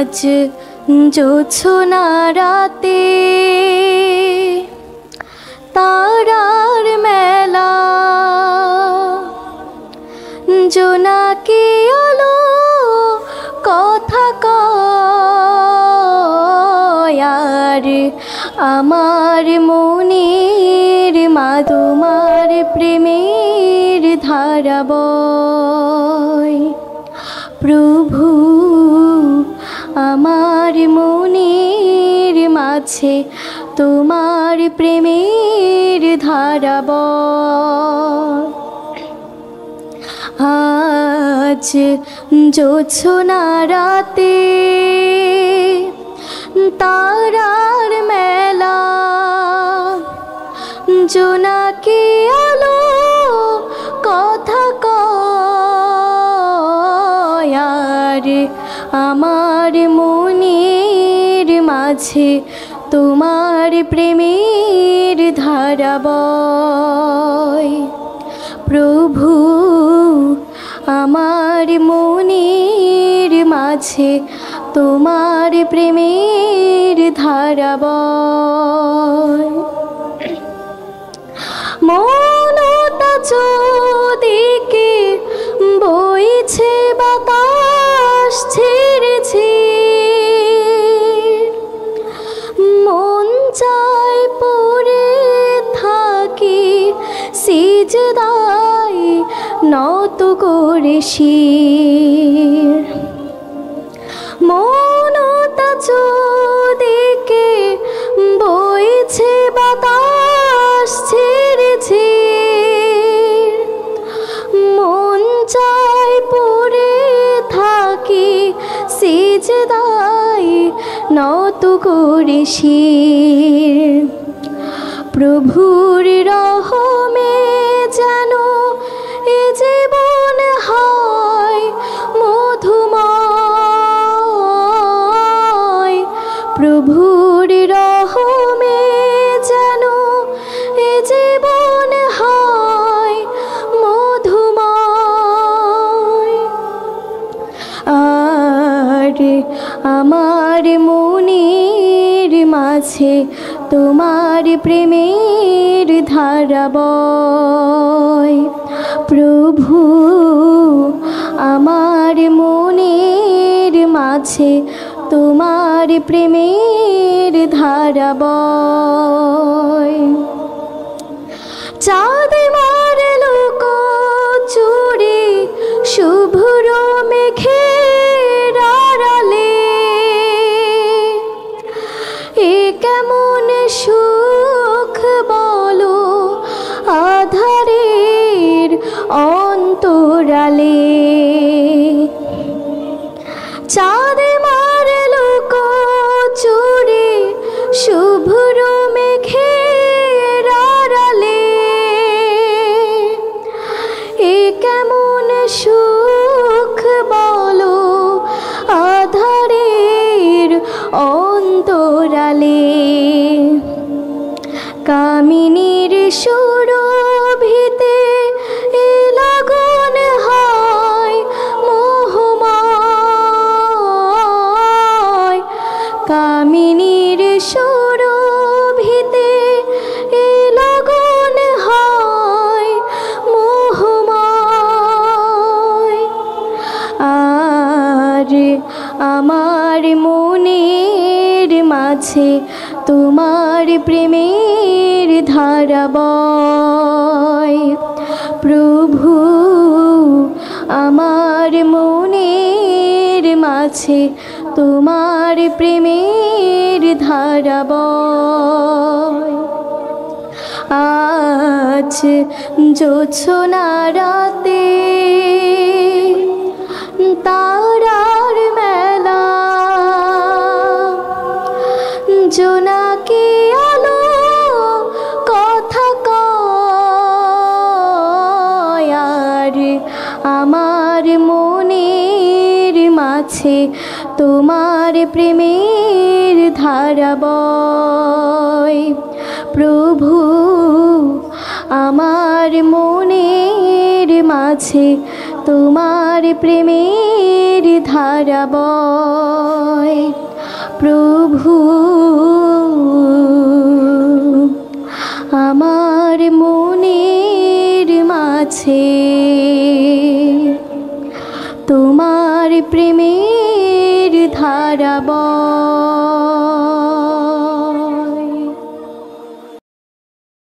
আজ জোছনা রাতে তারার মেলা, জোনাকি আলো কথা কয় আর আমার মনের মা তোমার প্রেমের ধারা বয়। প্রভু আমার মনের মাঝে তোমার প্রেমের ধারা বয়। আজ জোছনা রাতে তারার মেলা, জোনাকি আলো কথা কয় আর আমার মনের মাঝে তোমার প্রেমের ধারা বয়। প্রভু আমার মনের মাঝে তোমার প্রেমের ধারা বয়। মনটা চোদিকে বইছে বাতাস ছেড়েছে, মন চায় পড়ে থাকি সিজদায় নত করে শির। মনটা চোদিকে বইছে বাতাস ছেড়েছে, মন চায় পড়ে থাকি সিজদায় নত করে শির। প্রভুর রহমে যেন এ জীবন হয় মধুময়। প্রভুর রহমে যেন এ জীবন হয় মধুময়। আর আমার মনের মাঝে তোমার প্রেমের ধারা বয়। প্রভু আমার মনের মাঝে তোমার প্রেমের ধারা বয়। চাঁদ মারলো চুরি শুভ্র মেঘের আড়ালে, এ কেমন সুখ বলো আধারের অন্তরালে। চাঁদ মারলো চুরি শুভ্র মেঘের আড়ালে, এ কেমন সুখ বলো আধারের অন্তরালে। কামিনীর সুরভিতে এ লগন হয় মোহময়। কামিনীর সুরভিতে এ লগন হয় মোহময়। আর আমার মনের মাঝে তোমার প্রেমের ধারা বয়। প্রভু আমার মনের মাঝে তোমার প্রেমের ধারা বয়। আজ জোছনা রাতে তারার মেলা, জোনাকি আলো কথা কয় আর আমার মনের মাঝে তোমার প্রেমের ধারা বয়। প্রভু আমার মনের মাঝে তোমার প্রেমের ধারা বয়। প্রভু আমার মনের মাঝে তোমার প্রেমের ধারা বয়।